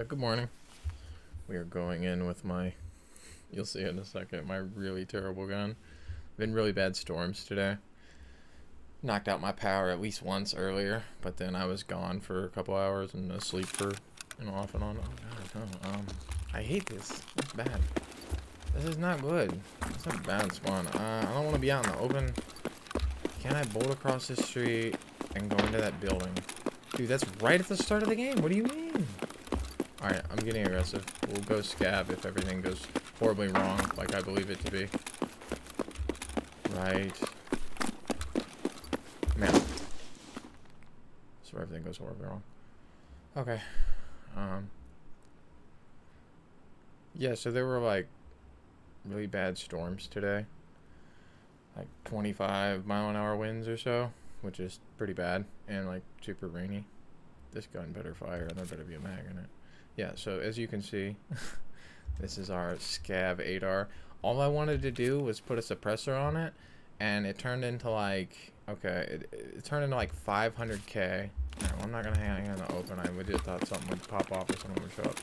Good morning. We are going in with my, you'll see it in a second, my really terrible gun. Been really bad storms today. Knocked out my power at least once earlier, but then I was gone for a couple hours and asleep for, off and on. Oh god, no. I hate this. It's bad. This is not good. It's a bad spawn. I don't want to be out in the open. Can I bolt across this street and go into that building? Dude, that's right at the start of the game. What do you mean? Alright, I'm getting aggressive. We'll go scab if everything goes horribly wrong, like I believe it to be. Right. Man. So everything goes horribly wrong. Okay. Yeah, so there were like really bad storms today. Like 25-mile-an-hour winds or so, which is pretty bad, and like super rainy. This gun better fire, and there better be a mag in it. Yeah, so as you can see, this is our Scav 8R. All I wanted to do was put a suppressor on it, and it turned into like, okay, it turned into like 500k. Right, well, I'm not gonna hang in the open. I would just thought something would pop off or someone would show up.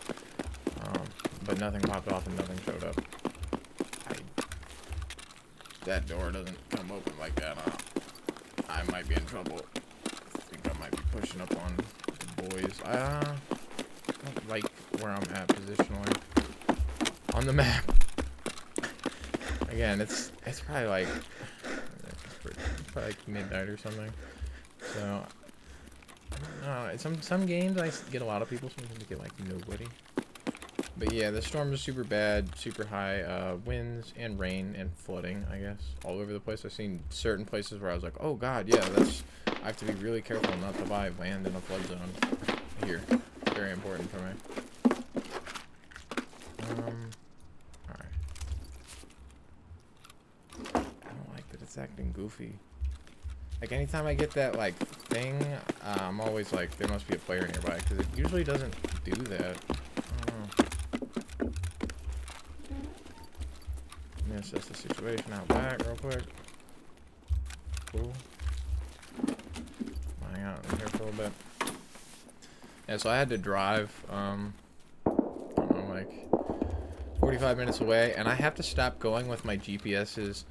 But nothing popped off and nothing showed up. That door doesn't come open like that. I might be in trouble. I think I might be pushing up on the boys. I don't like where I'm at positionally on the map. Again, it's probably like midnight or something. So I don't know. Some games I get a lot of people. Some games I get like nobody. But yeah, the storm is super bad, super high winds and rain and flooding, I guess, all over the place. I've seen certain places where I was like, oh god, yeah, I have to be really careful not to buy land in a flood zone here. Very important for me. Alright. I don't like that it's acting goofy. Like, anytime I get that, like, thing, I'm always like, there must be a player nearby, because it usually doesn't do that. I don't know. Let me assess the situation out back real quick. Cool. Hang out in here for a little bit. Yeah, so I had to drive, I don't know, like 45 minutes away, and I have to stop going with my GPS's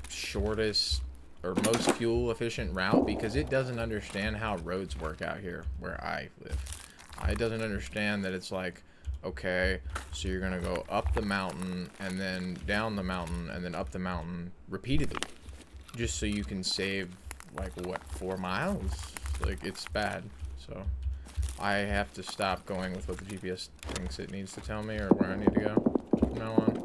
shortest or most fuel efficient route because it doesn't understand how roads work out here where I live. It doesn't understand that it's like, okay, so you're gonna go up the mountain and then down the mountain and then up the mountain repeatedly just so you can save like what, 4 miles. Like, it's bad. So I have to stop going with what the GPS thinks it needs to tell me or where I need to go from now on.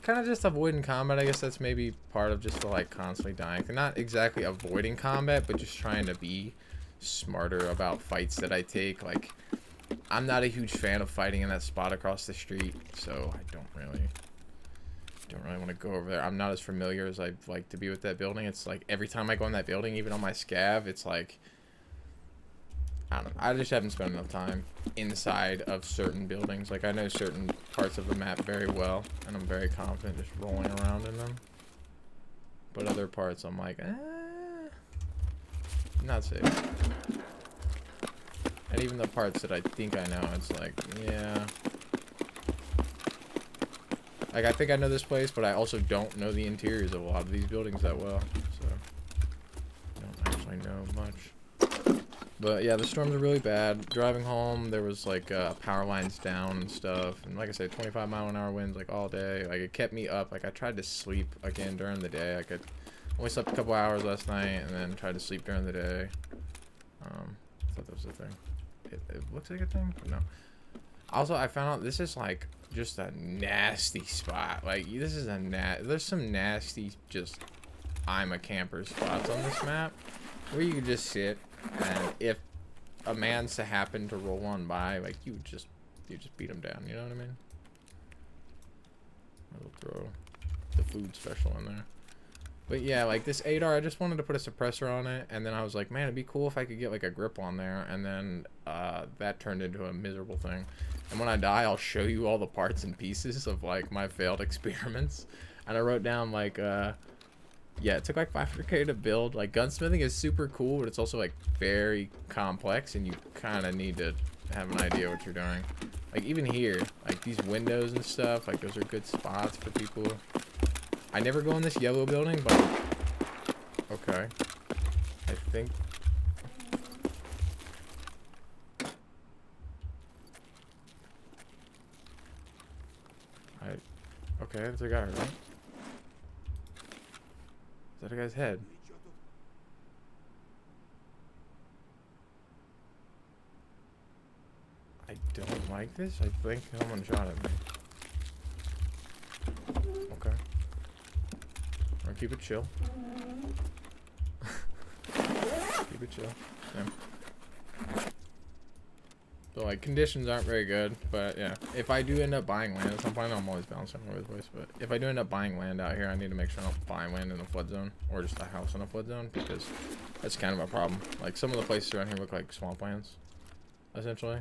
Kind of just avoiding combat. I guess that's maybe part of just the like constantly dying. They're not exactly avoiding combat, but just trying to be smarter about fights that I take. Like, I'm not a huge fan of fighting in that spot across the street, so I don't really want to go over there. I'm not as familiar as I'd like to be with that building. It's like every time I go in that building, even on my scav, it's like, I don't know. I just haven't spent enough time inside of certain buildings. Like, I know certain parts of the map very well, and I'm very confident just rolling around in them. But other parts, I'm like, not safe. And even the parts that I think I know, it's like, yeah. Like, I think I know this place, but I also don't know the interiors of a lot of these buildings that well. So, I don't actually know much. But yeah, the storms are really bad. Driving home, there was like power lines down and stuff. And like I said, 25-mile-an-hour winds like all day. Like, it kept me up. Like, I tried to sleep again during the day. I only slept a couple hours last night and then tried to sleep during the day. I thought that was the thing. It looks like a thing, but no. Also, I found out this is like just a nasty spot. Like, this is there's some nasty just I'm a camper spots on this map where you can just sit. And if a man's to happen to roll on by, like, you just beat him down, you know what I mean? I'll throw the food special in there. But yeah, like this 8R, I just wanted to put a suppressor on it, and then I was like, man, it'd be cool if I could get like a grip on there, and then that turned into a miserable thing. And when I die, I'll show you all the parts and pieces of like my failed experiments. And I wrote down like Yeah, it took like 500k to build. Like, gunsmithing is super cool, but it's also like very complex, and you kind of need to have an idea what you're doing. Like, even here, like these windows and stuff, like those are good spots for people. I never go in this yellow building, but okay. I think okay, that's a guy, right? Is that a guy's head? I don't like this. I think someone shot at me. Okay. I'll keep it chill. Keep it chill. Yeah. So, like, conditions aren't very good, but yeah. If I do end up buying land at some point, I'm always bouncing all over the place, but if I do end up buying land out here, I need to make sure I don't buy land in a flood zone, or just a house in a flood zone, because that's kind of a problem. Like, some of the places around here look like swamplands, essentially.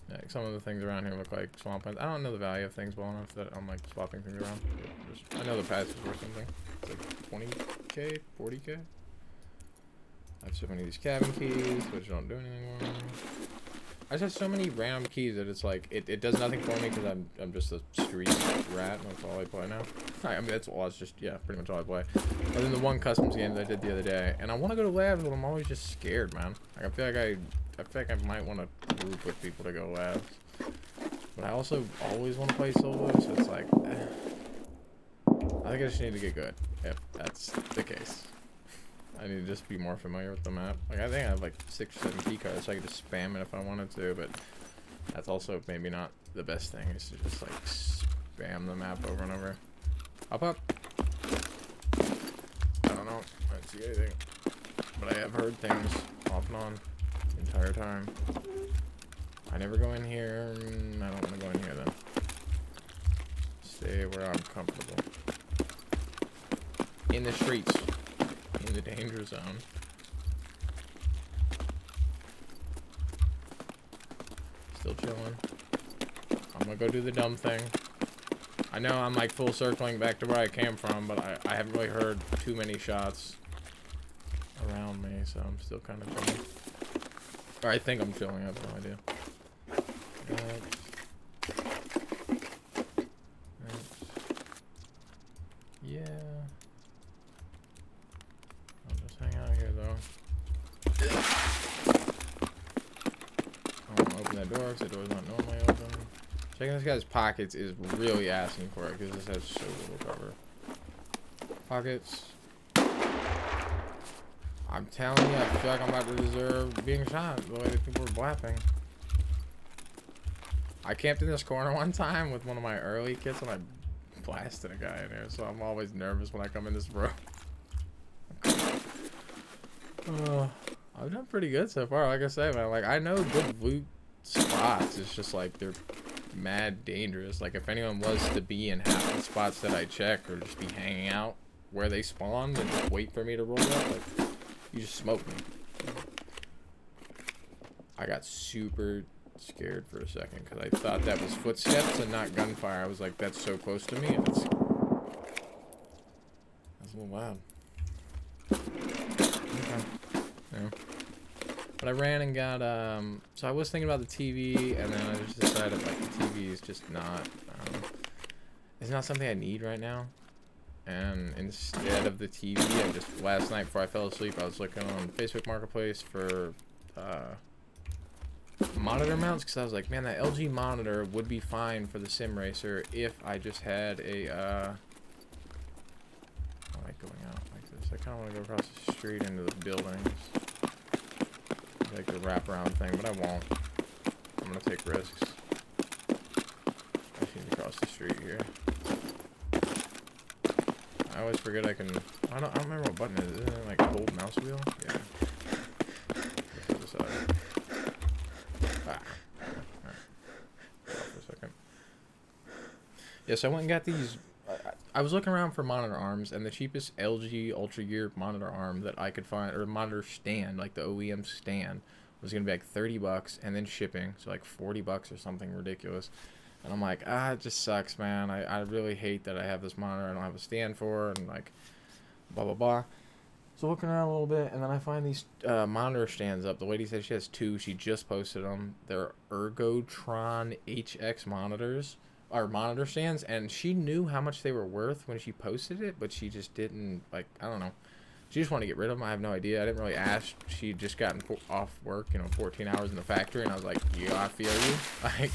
Yeah, like some of the things around here look like swamplands. I don't know the value of things well enough that I'm like swapping things around. I know the patch is worth something. It's like 20k, 40k. I have so many of these cabin keys, which don't do anything anymore. I just have so many random keys that it's like it does nothing for me because I'm just a street rat. And that's all I play now. I mean that's all. It's just pretty much all I play. Other than the one customs game that I did the other day, and I want to go to labs, but I'm always just scared, man. Like I feel like I might want to group with people to go labs, but I also always want to play solo. So it's like I think I just need to get good if that's the case. I need to just be more familiar with the map. Like, I think I have like 6 or 7 key cards, so I could just spam it if I wanted to, but that's also maybe not the best thing, is to just like spam the map over and over. Up. I don't know. I don't see anything. But I have heard things off and on the entire time. I never go in here. I don't want to go in here then. Stay where I'm comfortable. In the streets. In the danger zone. Still chilling. I'm gonna go do the dumb thing. I know I'm like full circling back to where I came from, but I haven't really heard too many shots around me, so I'm still kind of chilling. Or I think I'm chilling, I have no idea. Yeah. I'll just hang out here though. I don't want to open that door because the door's not normally open. Checking this guy's pockets is really asking for it because this has so little cover. Pockets. I'm telling you, I feel like I'm about to deserve being shot the way that people were blapping. I camped in this corner one time with one of my early kits and I blasted a guy in there, so I'm always nervous when I come in this room. I've done pretty good so far, like I say, man. Like, I know good loot spots. It's just like they're mad dangerous. Like, if anyone was to be in half the spots that I check, or just be hanging out where they spawned and just wait for me to roll up, like, you just smoke me. I got super scared for a second because I thought that was footsteps and not gunfire. I was like, that's so close to me, and that's a little loud. Okay. Yeah. But I ran and got so I was thinking about the TV, and then I just decided like the TV is just not it's not something I need right now. And instead of the TV, I just last night before I fell asleep, I was looking on Facebook Marketplace for monitor mounts, because I was like, man, that LG monitor would be fine for the sim racer if I just had a I like going out like this. I kind of want to go across the street into the buildings, like the wraparound thing, but I won't. I'm gonna take risks. I just need to cross the street here. I always forget I can. I don't remember what button it is. Isn't it like hold mouse wheel? Yeah. Yes, I went and got these. I was looking around for monitor arms, and the cheapest LG Ultra Gear monitor arm that I could find, or monitor stand, like the OEM stand, was gonna be like $30, and then shipping, so like $40 or something ridiculous. And I'm like, it just sucks, man. I really hate that I have this monitor I don't have a stand for, and like, blah, blah, blah. So looking around a little bit, and then I find these monitor stands up. The lady said she has 2. She just posted them. They're Ergotron HX monitors, or monitor stands, and she knew how much they were worth when she posted it, but she just didn't, like, I don't know. She just wanted to get rid of them. I have no idea. I didn't really ask. She'd just gotten off work, 14 hours in the factory, and I was like, yeah, I feel you. Like,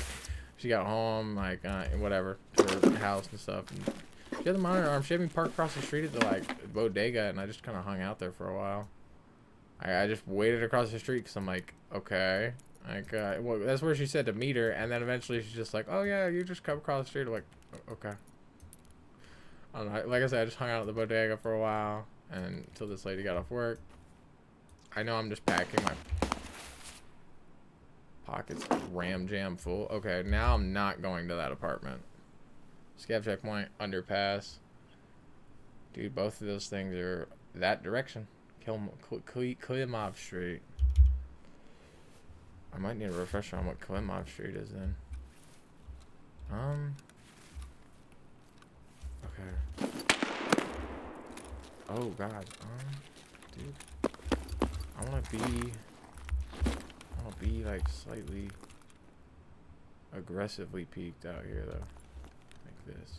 she got home, like, whatever, to her house and stuff. And she had the monitor arm. She had me parked across the street at the, like, bodega, and I just kind of hung out there for a while. I just waited across the street because I'm like, okay. Like, well, that's where she said to meet her, and then eventually she's just like, oh, yeah, you just come across the street. I'm like, okay. I don't know. Like I said, I just hung out at the bodega for a while. And until this lady got off work. I know I'm just packing my pockets ram jam full. Okay, now I'm not going to that apartment. Scav checkpoint, underpass. Dude, both of those things are that direction. Klimov Street. I might need a refresher on what Klimov Street is then. Okay. Oh god, dude, I wanna be like slightly aggressively peeked out here though, like this,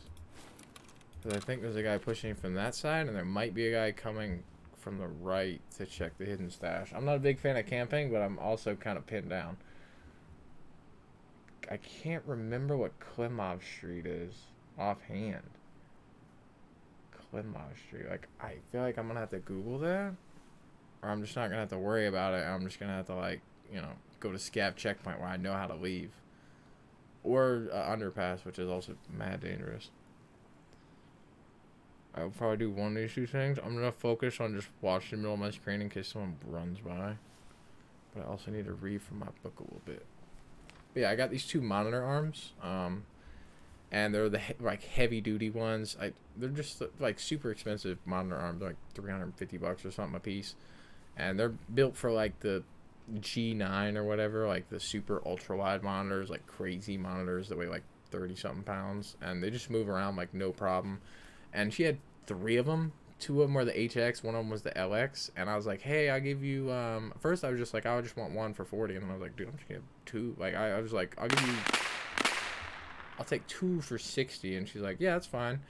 because I think there's a guy pushing from that side, and there might be a guy coming from the right to check the hidden stash. I'm not a big fan of camping, but I'm also kind of pinned down. I can't remember what Klimov Street is offhand. Klimov Street. Like, I feel like I'm gonna have to Google that, or I'm just not gonna have to worry about it. I'm just gonna have to, like, go to Scav checkpoint where I know how to leave, or underpass, which is also mad dangerous. I'll probably do one of these 2 things. I'm gonna focus on just watching the middle of my screen in case someone runs by, but I also need to read from my book a little bit. But yeah, I got these 2 monitor arms. And they're the like heavy duty ones. They're just like super expensive monitor arms, like $350 or something a piece. And they're built for like the G9 or whatever, like the super ultra wide monitors, like crazy monitors that weigh like 30 something pounds, and they just move around like no problem. And she had 3 of them. 2 of them were the HX, 1 of them was the LX, and I was like, hey, I'll give you first I was just like, I just want 1 for 40, and then I was like, dude, I'm just gonna have 2. Like, I was like, I'll take 2 for 60, and she's like, yeah, that's fine.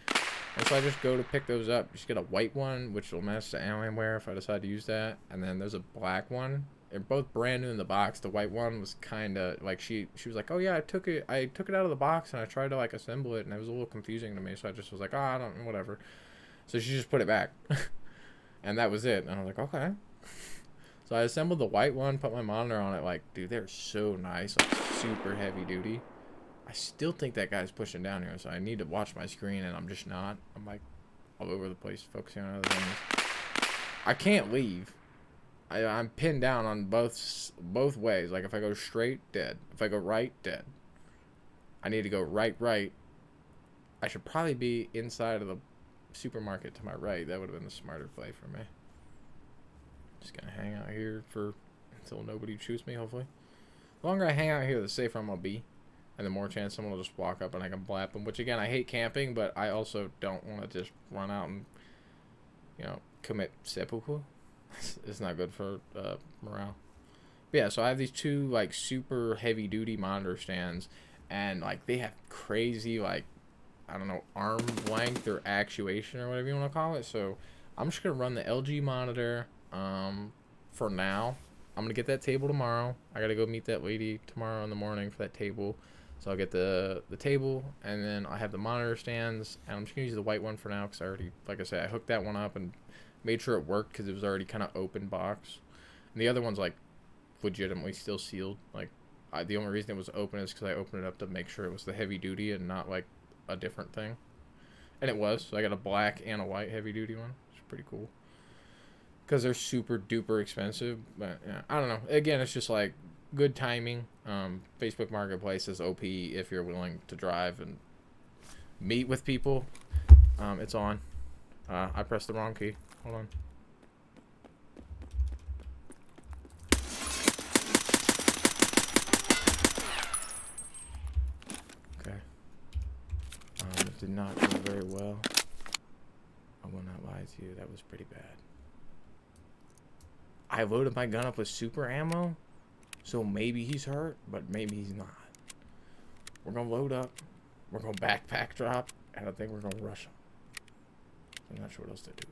And so I just go to pick those up. Just get a white one, which will match the Alienware if I decide to use that, and then there's a black one. They're both brand new in the box. The white one was kind of like, she was like, oh yeah, I took it out of the box and I tried to like assemble it, and it was a little confusing to me, so I just was like, I don't, whatever. So she just put it back, and that was it. And I was like, okay. So I assembled the white one, put my monitor on it. Like, dude, they're so nice, like super heavy duty. I still think that guy's pushing down here, so I need to watch my screen, and I'm just not. I'm like all over the place focusing on other things. I can't leave. I'm pinned down on both ways. Like, if I go straight, dead. If I go right, dead. I need to go right. I should probably be inside of the supermarket to my right. That would have been the smarter play for me. Just gonna hang out here until nobody shoots me, hopefully. The longer I hang out here, the safer I'm gonna be. And the more chance someone will just walk up and I can blap them. Which, again, I hate camping, but I also don't want to just run out and, commit seppuku. It's not good for morale. But yeah, so I have these 2, like, super heavy-duty monitor stands. And, like, they have crazy, like, I don't know, arm length or actuation or whatever you want to call it. So I'm just going to run the LG monitor for now. I'm going to get that table tomorrow. I got to go meet that lady tomorrow in the morning for that table. So I'll get the table, and then I have the monitor stands, and I'm just going to use the white one for now because I already, like I said, I hooked that one up and made sure it worked because it was already kind of open box. And the other one's, like, legitimately still sealed. Like, the only reason it was open is because I opened it up to make sure it was the heavy duty and not, like, a different thing. And it was. So I got a black and a white heavy duty one. It's pretty cool. Because they're super duper expensive. But, yeah, I don't know. Again, it's just, like, good timing. Facebook Marketplace is OP if you're willing to drive and meet with people. It's on. I pressed the wrong key. Hold on. Okay. not go very well. I will not lie to you. That was pretty bad. I loaded my gun up with super ammo, so maybe he's hurt, but maybe he's not. We're gonna load up. We're gonna backpack drop, and I think we're gonna rush him. I'm not sure what else to do.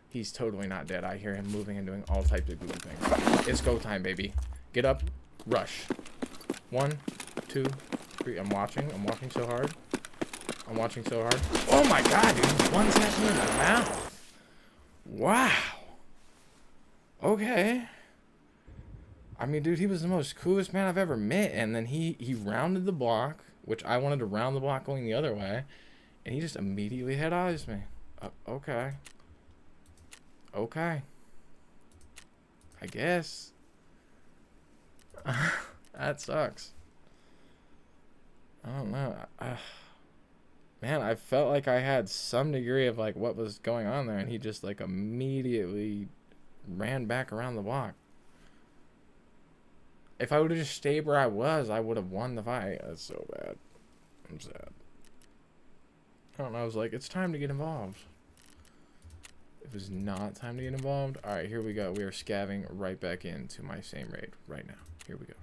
He's totally not dead. I hear him moving and doing all types of goofy things. It's go time, baby. Get up, rush. 1, 2, 3. I'm watching so hard. I'm watching so hard. Oh my god, dude. One tapped me in the mouth. Wow. Okay. I mean, dude, he was the most coolest man I've ever met. And then he rounded the block, which I wanted to round the block going the other way. And he just immediately head eyes me. Okay. Okay. I guess. That sucks. I don't know. Man, I felt like I had some degree of like what was going on there, and he just like immediately ran back around the block. If I would have just stayed where I was, I would have won the fight. That's so bad. I'm sad. I don't know. I was like, it's time to get involved. It was not time to get involved. All right, here we go. We are scavving right back into my same raid right now. Here we go.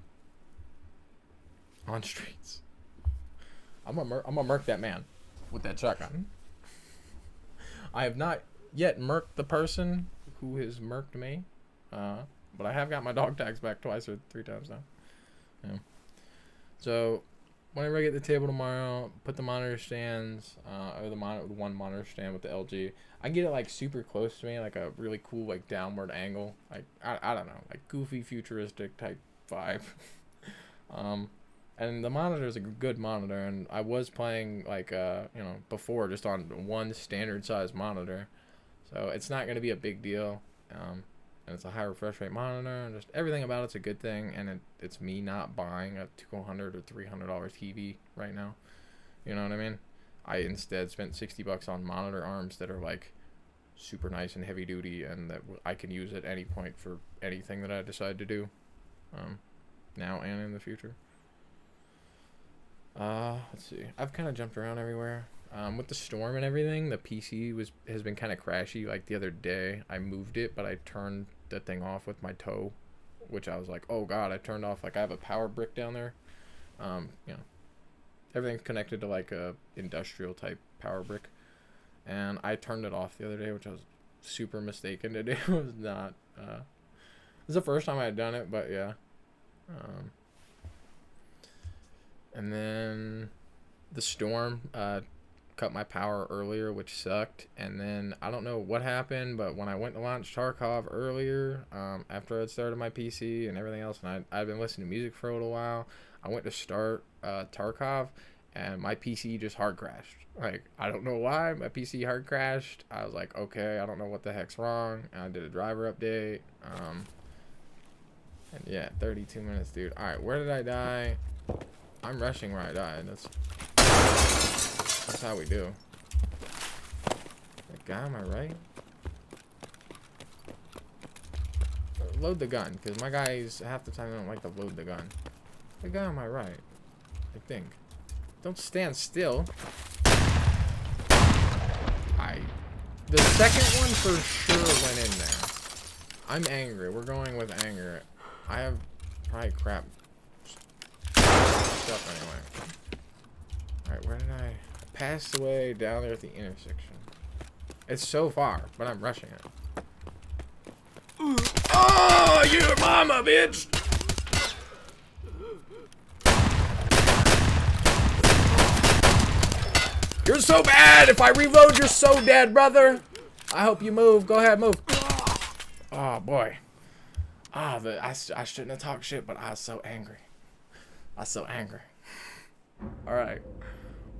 On streets. I'm gonna murk that man with that shotgun. I have not yet murked the person who has murked me, but I have got my dog tags back twice or 3 times now. Yeah. So whenever I get the table tomorrow, put the monitor stands, or the one monitor stand with the LG. I get it like super close to me, like a really cool like downward angle, like I don't know, like goofy futuristic type vibe. And the monitor is a good monitor, and I was playing like you know, before just on one standard size monitor, so it's not gonna be a big deal. And it's a high refresh rate monitor, and just everything about it's a good thing. And it's me not buying a $200 or $300 TV right now. You know what I mean? I instead spent $60 on monitor arms that are like super nice and heavy duty, and that I can use at any point for anything that I decide to do, now and in the future. Let's see. I've kind of jumped around everywhere. With the storm and everything, the PC has been kind of crashy. Like the other day, I moved it, but I turned the thing off with my toe, which I was like, oh god, I turned off. Like I have a power brick down there. You know, everything's connected to like a industrial type power brick, and I turned it off the other day, which I was super mistaken to do. It was not. It was the first time I had done it, but yeah. And then the storm cut my power earlier, which sucked. And then I don't know what happened, but when I went to launch Tarkov earlier, after I had started my PC and everything else, and I'd been listening to music for a little while, I went to start Tarkov, and my PC just hard crashed. Like, I don't know why my PC hard crashed. I was like, okay, I don't know what the heck's wrong. And I did a driver update. And yeah, 32 minutes, dude. All right, where did I die? I'm rushing where I died. That's how we do. That guy on my right? Load the gun, because my guys, half the time, I don't like to load the gun. The guy on my right, I think. Don't stand still. The second one for sure went in there. I'm angry. We're going with anger. I have probably crap stuff anyway. Alright, where did I pass away down there at the intersection? It's so far, but I'm rushing it. Oh, your mama, bitch! You're so bad! If I reload, you're so dead, brother! I hope you move. Go ahead, move. Oh, boy. I shouldn't have talked shit, but I was so angry. I was so angry. Alright.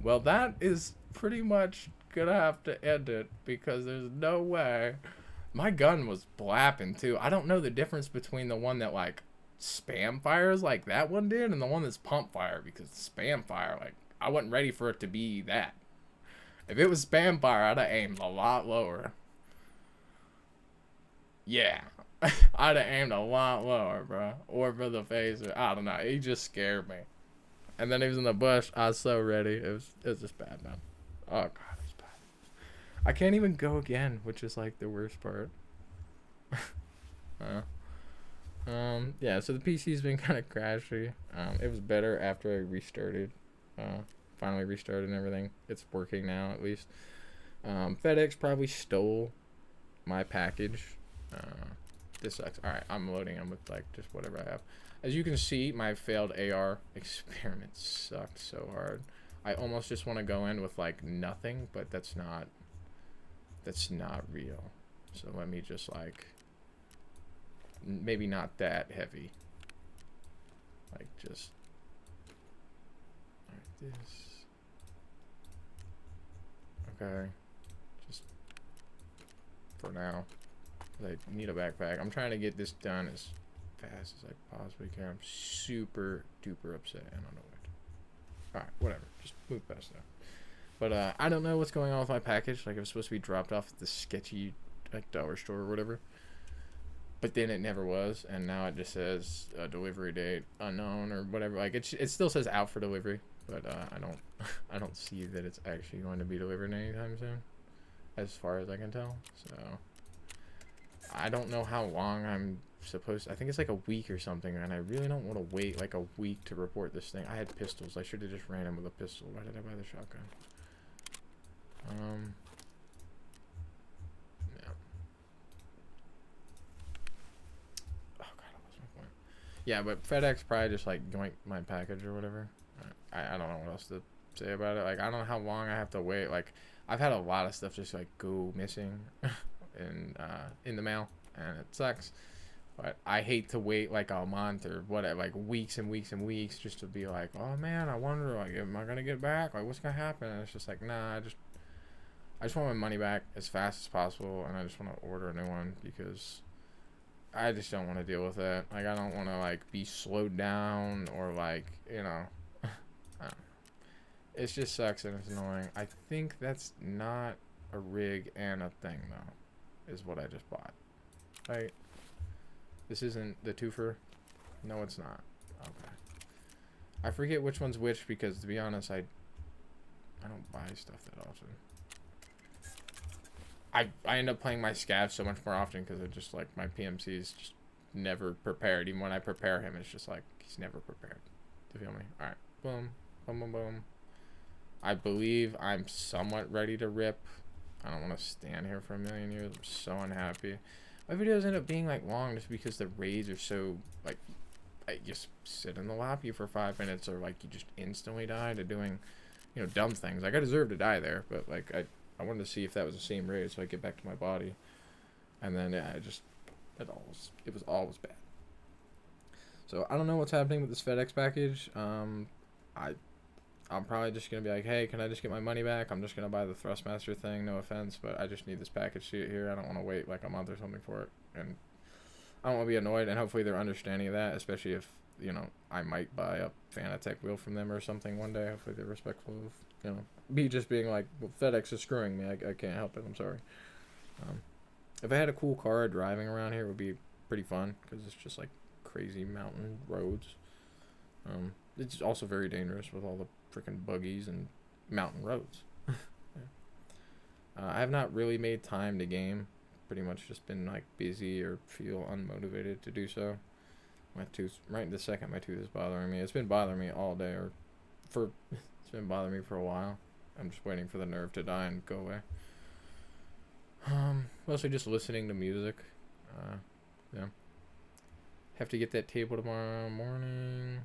Well, that is pretty much gonna have to end it, because there's no way. My gun was blapping, too. I don't know the difference between the one that, like, spam fires like that one did, and the one that's pump fire, because spam fire, like, I wasn't ready for it to be that. If it was spam fire, I'd have aimed a lot lower. Yeah. I'd have aimed a lot lower, bro. Or for the face. I don't know. He just scared me. And then he was in the bush. I was so ready. It was just bad, man. Oh god, it's bad. I can't even go again, which is like the worst part. uh, yeah, so the PC's been kind of crashy. It was better after I restarted. Finally restarted and everything. It's working now at least. FedEx probably stole my package. This sucks. Alright, I'm loading them with like just whatever I have. As you can see, my failed AR experiment sucked so hard. I almost just want to go in with like nothing, but that's not real. So let me just like, maybe not that heavy. Like just like this. Okay. Just for now. I need a backpack. I'm trying to get this done as fast as I possibly can. I'm super duper upset. I don't know what. Alright, whatever. Just move past that. But I don't know what's going on with my package. Like, it was supposed to be dropped off at the sketchy like dollar store or whatever. But then it never was, and now it just says delivery date unknown or whatever. Like it still says out for delivery, but I don't see that it's actually going to be delivered anytime soon, as far as I can tell. So I don't know how long I'm supposed to, I think it's like a week or something, and I really don't want to wait like a week to report this thing. I had pistols. I should have just ran in with a pistol. Why did I buy the shotgun? Yeah. Oh god, I lost my point. Yeah, but FedEx probably just like yoinked my package or whatever. I don't know what else to say about it. Like, I don't know how long I have to wait. Like, I've had a lot of stuff just like go missing in the mail, and it sucks. But I hate to wait like a month or whatever, like weeks and weeks and weeks, just to be like, oh man, I wonder, like, am I gonna get back? Like, what's gonna happen? And it's just like, nah, I just want my money back as fast as possible, and I just want to order a new one because I just don't want to deal with that. Like, I don't want to like be slowed down or like, you know, I don't know. It just sucks and it's annoying. I think that's not a rig and a thing though, is what I just bought. Right? This isn't the twofer. No, it's not. Okay. I forget which one's which because, to be honest, I don't buy stuff that often. I end up playing my scav so much more often because it just like my PMC is just never prepared. Even when I prepare him, it's just like he's never prepared. Do you feel me? All right. Boom. Boom. Boom. Boom. I believe I'm somewhat ready to rip. I don't want to stand here for a million years. I'm so unhappy. My videos end up being like long just because the raids are so like, I just sit in the lobby for 5 minutes or like you just instantly die to doing, you know, dumb things. Like, I deserve to die there, but like I wanted to see if that was the same raid so I get back to my body. And then yeah, it was always bad. So I don't know what's happening with this FedEx package. I'm probably just gonna be like, hey, can I just get my money back? I'm just gonna buy the Thrustmaster thing, no offense, but I just need this package here. I don't want to wait like a month or something for it, and I don't want to be annoyed. And hopefully they're understanding of that, especially if, you know, I might buy a Fanatec wheel from them or something one day. Hopefully they're respectful of, you know, me just being like, well, FedEx is screwing me. I can't help it. I'm sorry. If I had a cool car driving around here, it would be pretty fun because it's just like crazy mountain roads. It's also very dangerous with all the freaking buggies and mountain roads. Yeah. I have not really made time to game. Pretty much just been like busy or feel unmotivated to do so. My tooth, right this second, my tooth is bothering me. It's been bothering me all day, it's been bothering me for a while. I'm just waiting for the nerve to die and go away. Mostly just listening to music. Yeah. Have to get that table tomorrow morning.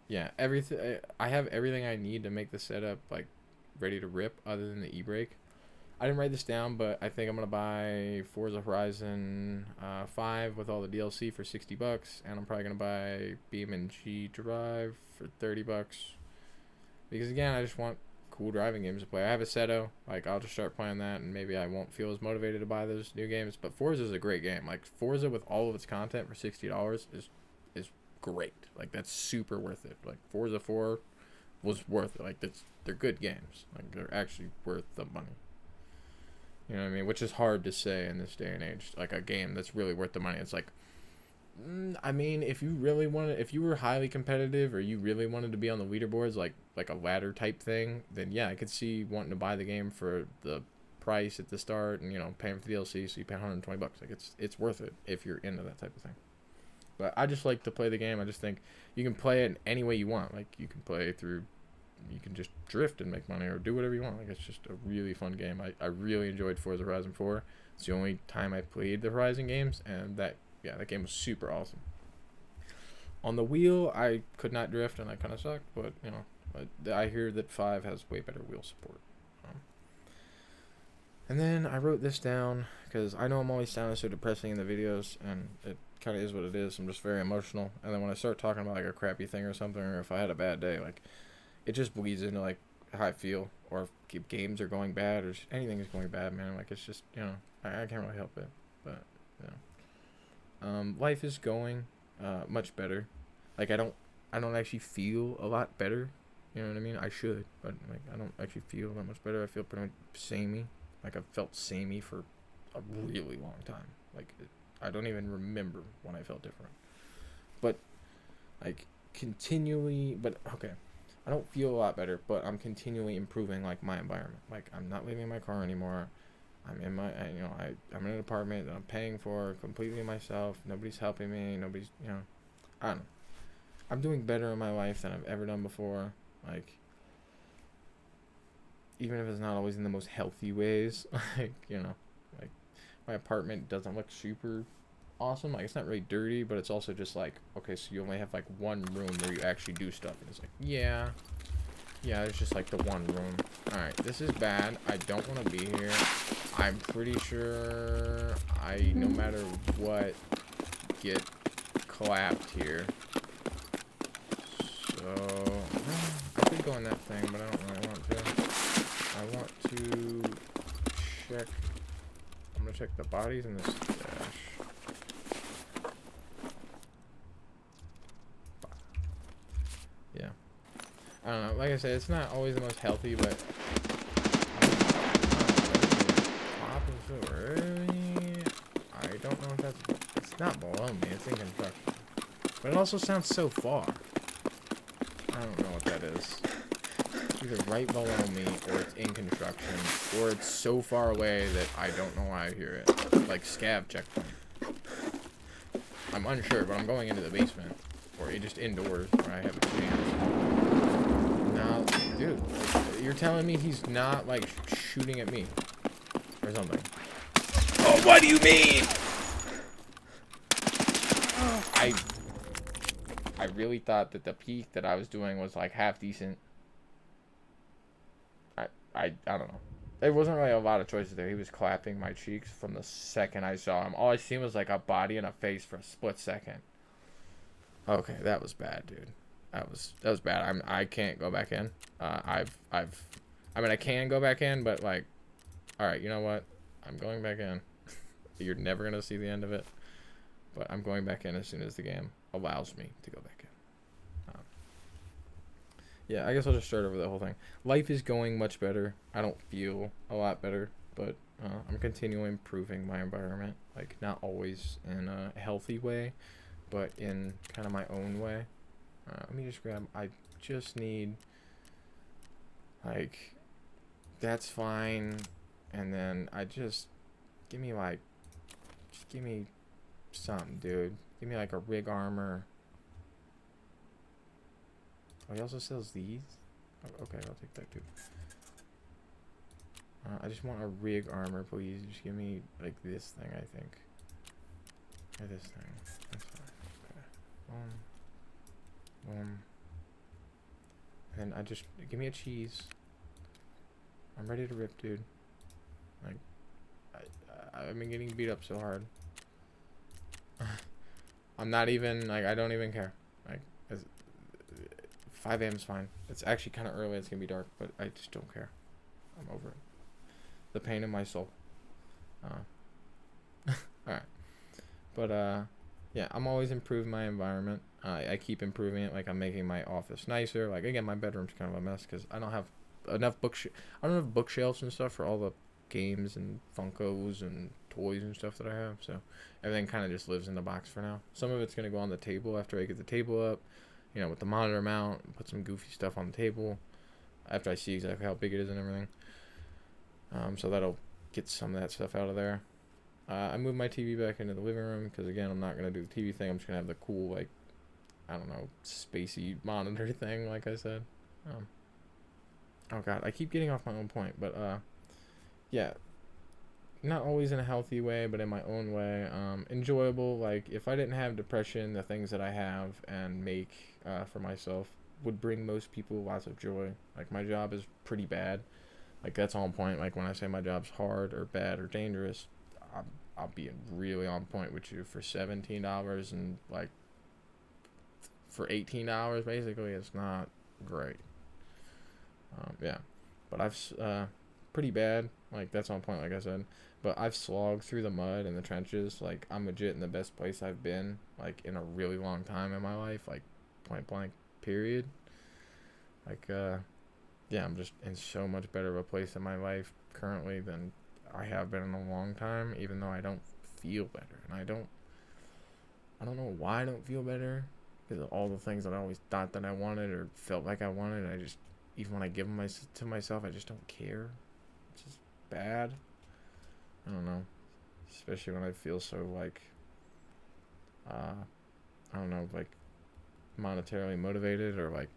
Yeah, everything. I have everything I need to make the setup like ready to rip, other than the e-brake. I didn't write this down, but I think I'm gonna buy Forza Horizon 5 with all the DLC for $60, and I'm probably gonna buy BeamNG Drive for $30. Because again, I just want cool driving games to play. I have Assetto, like I'll just start playing that, and maybe I won't feel as motivated to buy those new games. But Forza is a great game. Like, Forza with all of its content for $60 is great. Like, that's super worth it. Like, Forza 4 was worth it. Like, they're good games. Like, they're actually worth the money. You know what I mean? Which is hard to say in this day and age. Like, a game that's really worth the money. It's like I mean, if you really wanted, if you were highly competitive or you really wanted to be on the leaderboards, like a ladder type thing, then yeah, I could see wanting to buy the game for the price at the start and, you know, paying for the DLC, so you pay $120. Like, it's worth it if you're into that type of thing. But I just like to play the game. I just think you can play it any way you want. Like, you can play through, you can just drift and make money or do whatever you want. Like, it's just a really fun game. I really enjoyed Forza Horizon 4. It's the only time I played the Horizon games, and that game was super awesome. On the wheel, I could not drift, and I kind of sucked, but, you know, I hear that 5 has way better wheel support. And then I wrote this down, because I know I'm always sounding so depressing in the videos, and it kind of is what it is. I'm just very emotional, and then when I start talking about, like, a crappy thing or something, or if I had a bad day, like, it just bleeds into, like, how I feel, or if games are going bad, or anything is going bad, man. Like, it's just, you know, I can't really help it, but, you know. Life is going much better. Like, I don't actually feel a lot better. You know what I mean? I should, but like I don't actually feel that much better. I feel pretty much samey. Like, I've felt samey for a really long time. Like, I don't even remember when I felt different. But like continually, but okay, I don't feel a lot better, but I'm continually improving, like, my environment. Like, I'm not living in my car anymore. I'm in my, I'm in an apartment that I'm paying for completely myself. Nobody's helping me. Nobody's, you know, I don't know. I'm doing better in my life than I've ever done before. Like, even if it's not always in the most healthy ways, like, you know, like, my apartment doesn't look super awesome. Like, it's not really dirty, but it's also just like, okay, so you only have like one room where you actually do stuff, and it's like, yeah, it's just like the one room. All right, this is bad. I don't want to be here. I'm pretty sure I, no matter what, get clapped here. So I could go in that thing, but I don't really want to. I want to check. I'm gonna check the bodies in this stash. Yeah. I don't know. Like I said, it's not always the most healthy, but I don't know if that's. It's not below me. It's in construction. But it also sounds so far. I don't know what that is. It's either right below me, or it's in construction, or it's so far away that I don't know why I hear it. Like scav checkpoint. I'm unsure, but I'm going into the basement, or just indoors where I have a chance. Now, dude, you're telling me he's not like shooting at me or something? Oh, what do you mean? I really thought that the peak that I was doing was like half decent. I don't know. There wasn't really a lot of choices there. He was clapping my cheeks from the second I saw him. All I seen was like a body and a face for a split second. Okay, that was bad, dude. That was bad. I can't go back in. I mean, I can go back in, but like, all right, you know what? I'm going back in. You're never gonna see the end of it, but I'm going back in as soon as the game allows me to go back in. Yeah, I guess I'll just start over the whole thing. Life is going much better. I don't feel a lot better, but I'm continually improving my environment. Like, not always in a healthy way, but in kind of my own way. Let me just grab, I just need, like, that's fine. And then just give me something, dude. Give me like a rig armor. Oh, he also sells these? Oh, okay, I'll take that too. I just want a rig armor, please. Just give me like this thing, I think. Or this thing. That's fine. Okay. And give me a cheese. I'm ready to rip, dude. Like, I've been getting beat up so hard. I'm not even, like, I don't even care. Like, 5 a.m. is fine. It's actually kind of early. It's going to be dark, but I just don't care. I'm over it. The pain in my soul. Alright. But, yeah, I'm always improving my environment. I keep improving it. Like, I'm making my office nicer. Like, again, my bedroom's kind of a mess because I don't have enough bookshelves and stuff for all the games and Funkos and toys and stuff that I have. So everything kind of just lives in the box for now. Some of it's going to go on the table after I get the table up, you know, with the monitor mount, put some goofy stuff on the table after I see exactly how big it is and everything. So that'll get some of that stuff out of there. I moved my TV back into the living room because, again, I'm not going to do the TV thing. I'm just going to have the cool, like, I don't know, spacey monitor thing, like I said. Oh, God, I keep getting off my own point. But, yeah, not always in a healthy way, but in my own way. Enjoyable. Like, if I didn't have depression, the things that I have and make for myself would bring most people lots of joy. Like, my job is pretty bad. Like, that's on point. Like, when I say my job's hard or bad or dangerous, I'll be really on point with you. For $17 and, like, for $18, basically, it's not great. Yeah. But I've, pretty bad. Like, that's on point, like I said. But I've slogged through the mud and the trenches. Like, I'm legit in the best place I've been, like, in a really long time in my life. Like, point blank, period. Like, yeah, I'm just in so much better of a place in my life currently than I have been in a long time, even though I don't feel better. And I don't know why I don't feel better, because of all the things that I always thought that I wanted or felt like I wanted. I just, even when I give them to myself, I just don't care. It's just bad. I don't know. Especially when I feel so, like, I don't know, like, monetarily motivated or, like,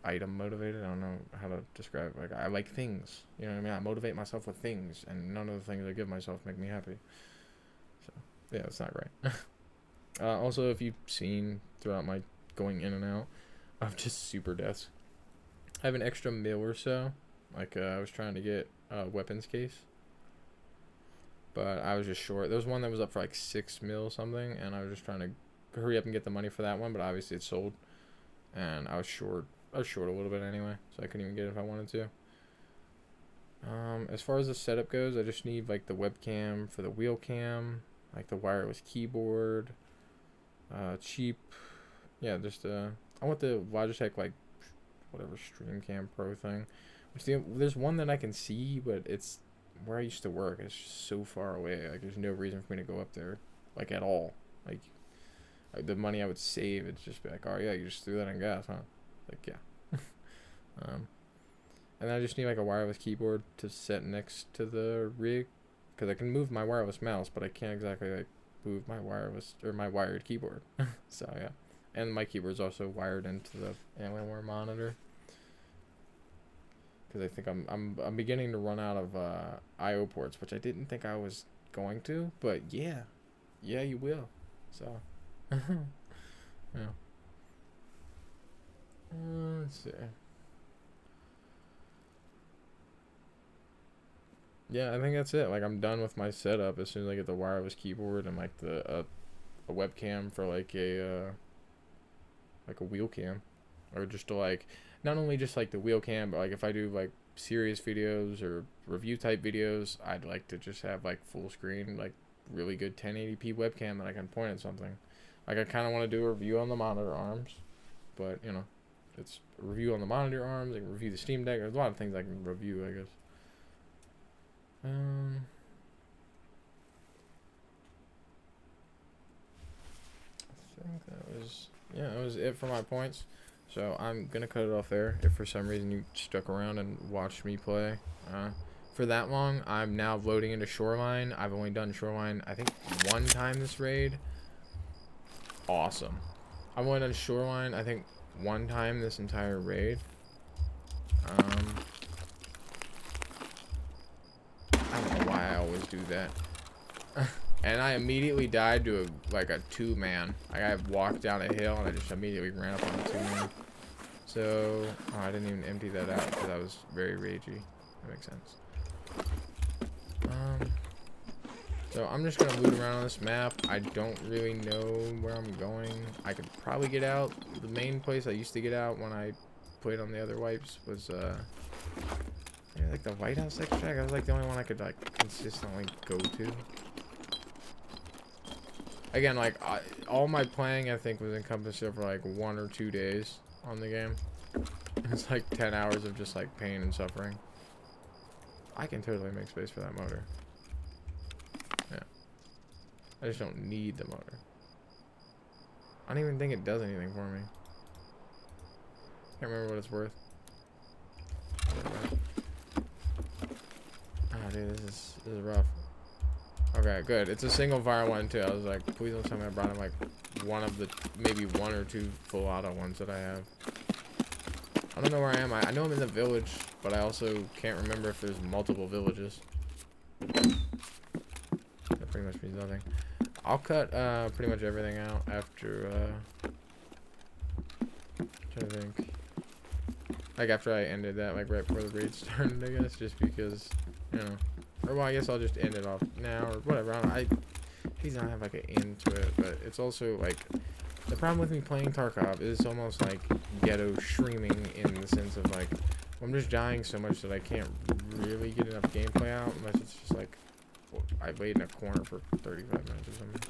item motivated. I don't know how to describe it. Like, I like things. You know what I mean? I motivate myself with things, and none of the things I give myself make me happy. So, yeah, it's not right. Also, if you've seen throughout my going in and out of just super deaths, I have an extra mil or so. Like, I was trying to get a weapons case, but I was just short. There was one that was up for like 6 mil something, and I was just trying to hurry up and get the money for that one, but obviously it sold, and I was short a little bit anyway, so I couldn't even get it if I wanted to. As far as the setup goes, I just need, like, the webcam for the wheel cam, like the wireless keyboard, cheap, yeah, just, I want the Logitech, like, whatever, StreamCam Pro thing, which there's one that I can see, but it's where I used to work. It's just so far away. Like, there's no reason for me to go up there, like, at all. Like, the money I would save, it's just be like, oh yeah, you just threw that in gas, huh? Like, yeah. And I just need, like, a wireless keyboard to set next to the rig, because I can move my wireless mouse, but I can't exactly, like, move my wireless or my wired keyboard. So yeah, and my keyboard's also wired into the Alienware monitor, because I think I'm beginning to run out of I/O ports, which I didn't think I was going to, but yeah, you will. So yeah. Let's see. Yeah, I think that's it. Like, I'm done with my setup as soon as I get the wireless keyboard and, like, the a webcam for, like, a wheel cam, or just to, like, not only just, like, the wheel cam, but, like, if I do, like, serious videos or review type videos, I'd like to just have, like, full screen, like, really good 1080p webcam that I can point at something. Like, I kind of want to do a review on the monitor arms, but, you know, it's a review on the monitor arms. I can review the Steam Deck. There's a lot of things I can review, I guess. I think that was it for my points. So I'm gonna cut it off there. If for some reason you stuck around and watched me play for that long, I'm now loading into Shoreline. I've only done Shoreline, I think, one time this raid. Awesome. I've only done Shoreline, I think, one time this entire raid. I don't know why I always do that. And I immediately died to a 2-man. Like, I walked down a hill and I just immediately ran up on a 2-man. So, oh, I didn't even empty that out because I was very ragey. That makes sense. So I'm just gonna loot around on this map. I don't really know where I'm going. I could probably get out. The main place I used to get out when I played on the other wipes was maybe like the White House extract. That was like the only one I could, like, consistently go to. Again, like, all my playing, I think, was encompassed over like 1 or 2 days on the game. It's like 10 hours of just, like, pain and suffering. I can totally make space for that motor. Yeah. I just don't need the motor. I don't even think it does anything for me. Can't remember what it's worth. Oh, dude, this is rough. Okay, good. It's a single fire one too. I was like, please don't tell me I brought in like one of the maybe 1 or 2 full auto ones that I have. I don't know where I am. I know I'm in the village, but I also can't remember if there's multiple villages. That pretty much means nothing. I'll cut pretty much everything out after trying to think. Like after I ended that, like right before the raid started, I guess, just because, you know. Or well, I guess I'll just end it off now or whatever. I he's not have like an end to it, but it's also like the problem with me playing Tarkov is almost like ghetto streaming in the sense of like I'm just dying so much that I can't really get enough gameplay out unless it's just like I wait in a corner for 35 minutes or something.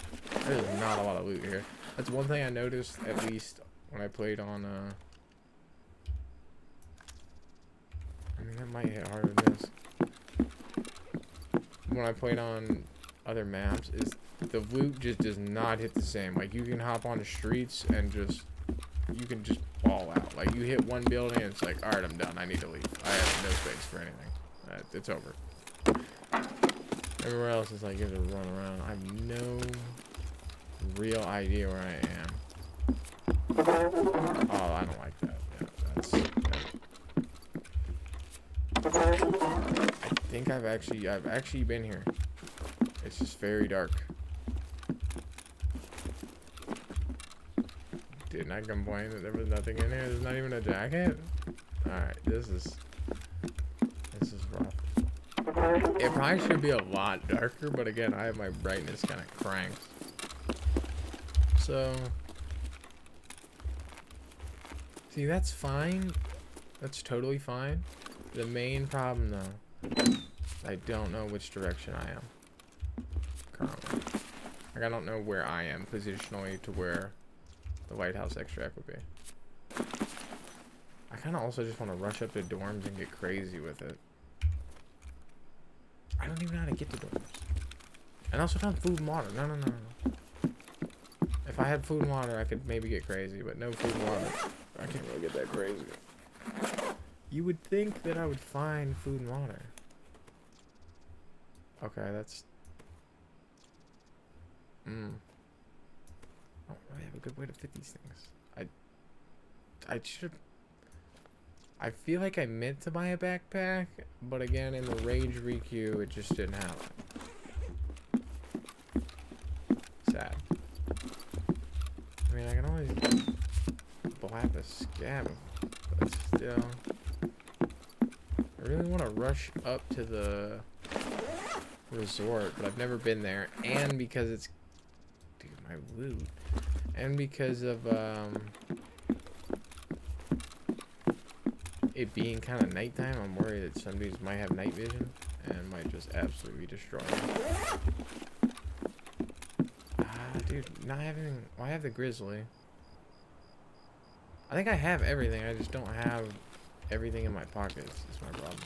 There's not a lot of loot here. That's one thing I noticed at least when I played on I mean that might hit harder than this. When I played on other maps is the loot just does not hit the same. Like you can hop on the streets and just you can just ball out. Like you hit one building and it's like, alright, I'm done. I need to leave. I have no space for anything. It's over. Everywhere else is like you have to run around. I have no real idea where I am. Oh, I don't like that. Yeah, that's I think I've actually been here. It's just very dark. Didn't I complain that there was nothing in here? There's not even a jacket? Alright, this is rough. It probably should be a lot darker, but again, I have my brightness kind of cranked. So, see, that's fine. That's totally fine. The main problem, though, I don't know which direction I am currently. Like, I don't know where I am positionally to where the lighthouse extract would be. I kind of also just want to rush up to dorms and get crazy with it. I don't even know how to get to dorms. And also don't have food and water. No. If I had food and water, I could maybe get crazy, but no food and water. I can't really get that crazy. You would think that I would find food and water. Okay, that's... I don't really have a good way to fit these things. I should... I feel like I meant to buy a backpack, but again, in the Rage requeue, it just didn't happen. Sad. I mean, I can always blap a scab, but still... I really want to rush up to the resort, but I've never been there, and because it's... Dude, my loot. And because of, it being kind of nighttime, I'm worried that some dudes might have night vision and might just absolutely destroy me. Dude, not having... Well, I have the grizzly. I think I have everything, I just don't have everything in my pockets. That's my problem.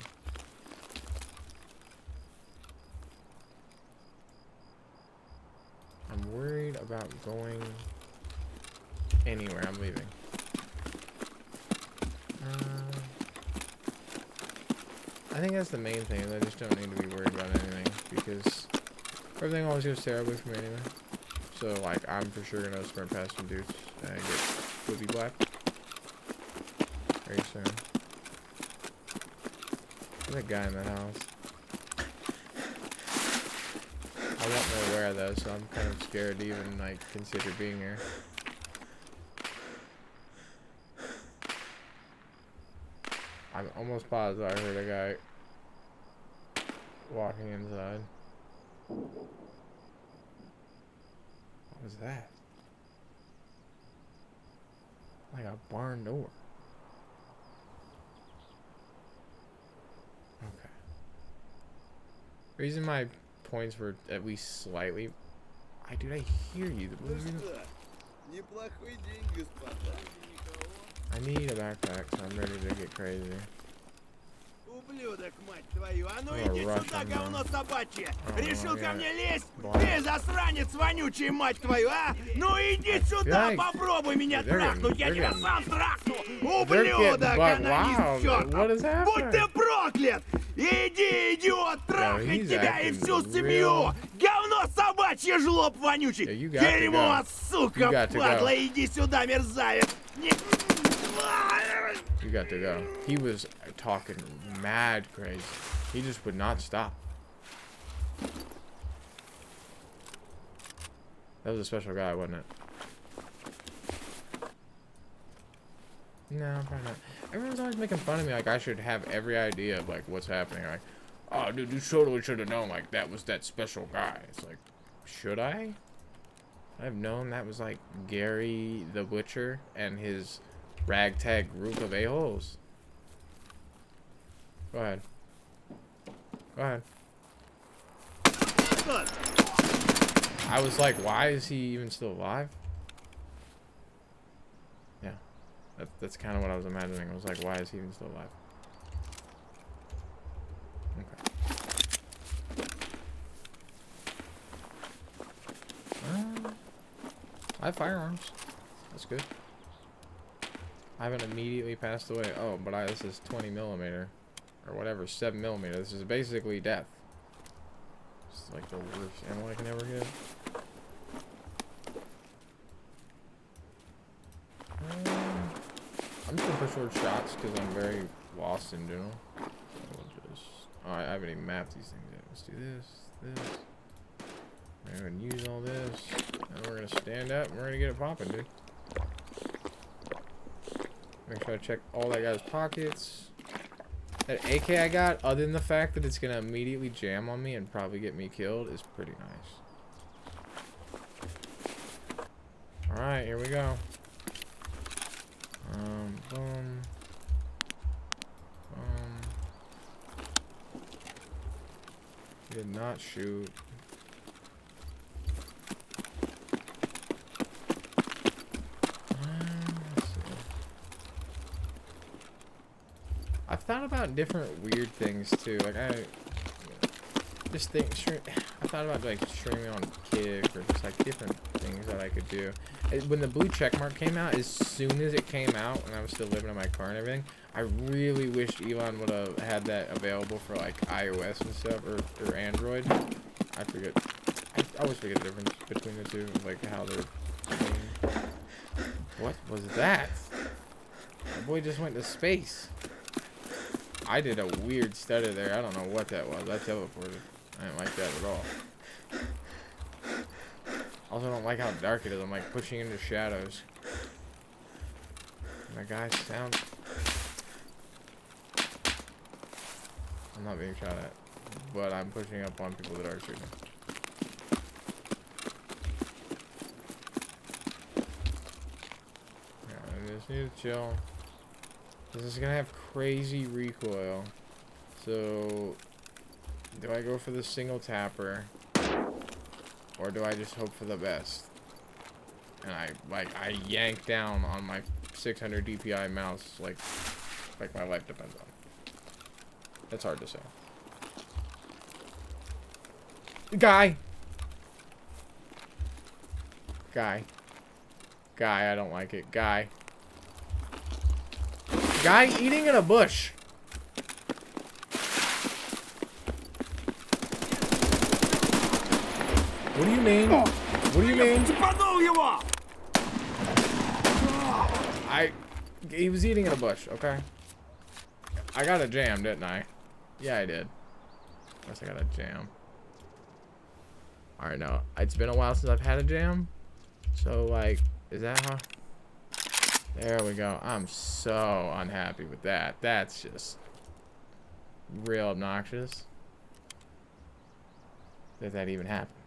I'm worried about going anywhere. I'm leaving. I think that's the main thing, is I just don't need to be worried about anything, because everything always goes terribly for me anyway. So, like, I'm for sure gonna sprint past some dudes and get Booby Black very soon. There's a guy in that house. I won't know where though, so I'm kind of scared to even, like, consider being here. I'm almost positive I heard a guy walking inside. What was that? Like a barn door. Okay. Reason my points were at least slightly... Dude, I hear you. I need a backpack, so I'm ready to get crazy. Ублюдок, мать твою! А ну Oh, иди Russian, сюда, bro. говно собачье! Oh, Решил ко yeah. мне лезть? Boy. Ты засранец вонючий, мать твою, а! Ну иди сюда, like попробуй меня they're трахнуть, я they're тебя getting- сам трахну! They're getting Ублюдок, butt анонист wild. чёртов! What is Будь ты happening? проклят! Иди, идиот, трахать he's тебя и acting всю семью! real- Говно собачье, жлоб вонючий! Yeah, you got to Дерьмо, go. сука, You got to падла, go. иди сюда, мерзавец! You got to go. He was talking mad crazy. He just would not stop. That was a special guy, wasn't it? No, probably not. Everyone's always making fun of me like I should have every idea of like what's happening. Like, oh dude, you totally should have known like that was that special guy. It's like, should I? I've known that was like Gary the Butcher and his ragtag group of a-holes. Go ahead. Go ahead. I was like, why is he even still alive? Yeah. That's kind of what I was imagining. I was like, why is he even still alive? Okay. I have firearms. That's good. I haven't immediately passed away. Oh, but this is 20 millimeter. Or whatever, 7 millimeter. This is basically death. It's like the worst ammo I can ever get. I'm just gonna push towards shots because I'm very lost in general. So we'll just... Alright, I haven't even mapped these things yet. Let's do this. We're gonna use all this. And we're gonna stand up and we're gonna get it popping, dude. Make sure I check all that guy's pockets. That AK I got, other than the fact that it's gonna immediately jam on me and probably get me killed, is pretty nice. Alright, here we go. Boom. He did not shoot. Let's see. I've thought about different weird things too. Like I thought about like streaming on Kick or just like different things that I could do. When the blue checkmark came out, as soon as it came out, and I was still living in my car and everything, I really wished Elon would have had that available for like iOS and stuff or Android. I forget. I always forget the difference between the two, like how they're. What was that? My boy just went to space. I did a weird stutter there. I don't know what that was. I teleported. I didn't like that at all. Also, don't like how dark it is. I'm like pushing into shadows. My guy sounds. I'm not being shot at, but I'm pushing up on people that are shooting. Yeah, I just need to chill. This is gonna have crazy recoil. So, do I go for the single tapper? Or do I just hope for the best? And I yank down on my 600 DPI mouse like my life depends on it. That's hard to say. Guy, I don't like it. Guy eating in a bush. What do you mean? What do you mean? He was eating in a bush, okay? I got a jam, didn't I? Yeah, I did. Guess I got a jam. Alright, now, it's been a while since I've had a jam. So, like, is that how? There we go. I'm so unhappy with that. That's just real obnoxious that even happened.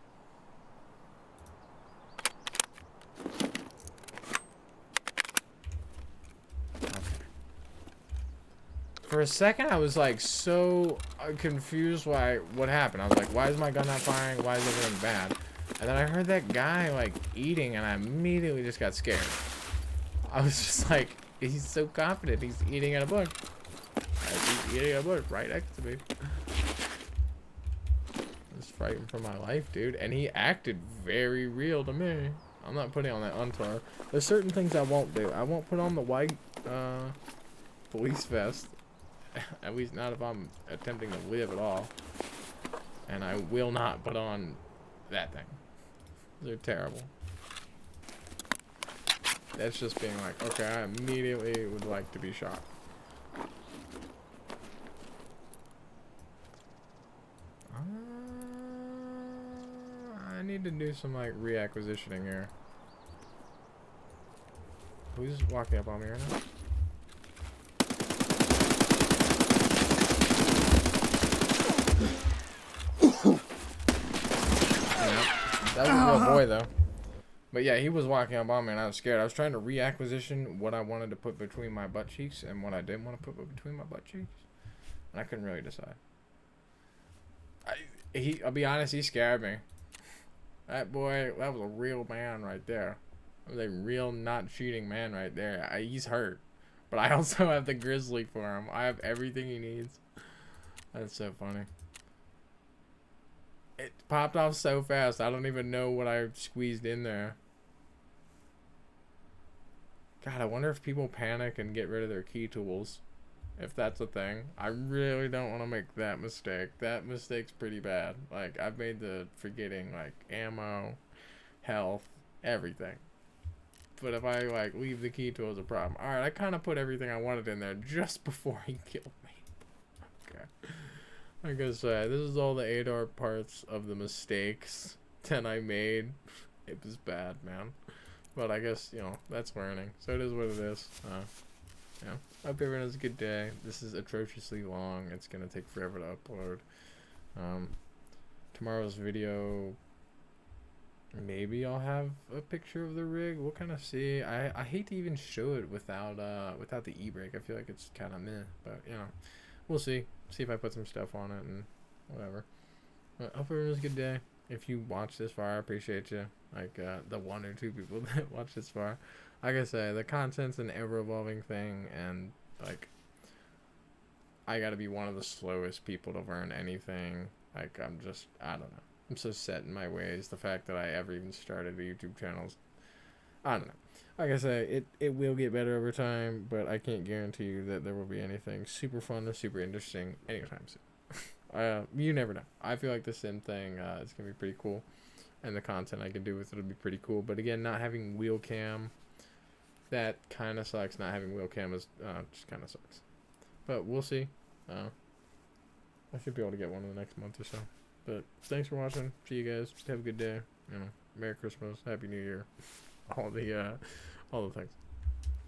For a second, I was like so confused what happened. I was like, why is my gun not firing? Why is everything bad? And then I heard that guy like eating, and I immediately just got scared. I was just like, he's so confident he's eating in a bush. Right, eating a bush right next to me. I was frightened for my life, dude. And he acted very real to me. I'm not putting on that untar. There's certain things I won't do. I won't put on the white police vest. At least not if I'm attempting to live at all. And I will not put on that thing. They're terrible. That's just being like, okay, I immediately would like to be shot. I need to do some like reacquisitioning here. Who's walking up on me right now? That was a real boy though. But yeah, he was walking up on me and I was scared. I was trying to reacquisition what I wanted to put between my butt cheeks and what I didn't want to put between my butt cheeks. And I couldn't really decide. I'll be honest, he scared me. That boy, that was a real man right there. That was a real not cheating man right there. He's hurt. But I also have the grizzly for him. I have everything he needs. That's so funny. It popped off so fast. I don't even know what I squeezed in there. God, I wonder if people panic and get rid of their key tools. If that's a thing. I really don't want to make that mistake. That mistake's pretty bad. Like, I've made the forgetting, like, ammo, health, everything. But if I, like, leave the key tool as a problem. Alright, I kind of put everything I wanted in there just before he killed me. Okay. Like I said, this is all the Adar parts of the mistakes that I made. It was bad, man. But I guess, you know, that's learning. So it is what it is. Yeah. Hope everyone has a good day. This is atrociously long. It's going to take forever to upload. Tomorrow's video, maybe I'll have a picture of the rig. We'll kind of see. I hate to even show it without the e-brake. I feel like it's kind of meh. But, you know, we'll see. See if I put some stuff on it and whatever. But hope everyone has a good day. If you watch this far, I appreciate you. Like, the 1 or 2 people that watch this far. Like I say, the content's an ever-evolving thing, and, like, I gotta be one of the slowest people to learn anything. Like, I don't know. I'm so set in my ways. The fact that I ever even started a YouTube channel, I don't know. Like I say, it will get better over time, but I can't guarantee you that there will be anything super fun or super interesting anytime soon. You never know. I feel like the sim thing is going to be pretty cool, and the content I can do with it will be pretty cool. But again, not having wheel cam, that kind of sucks. Not having wheel cam is just kind of sucks. But we'll see. I should be able to get one in the next month or so. But thanks for watching. See you guys. Have a good day. You know, Merry Christmas, Happy New Year. All the things.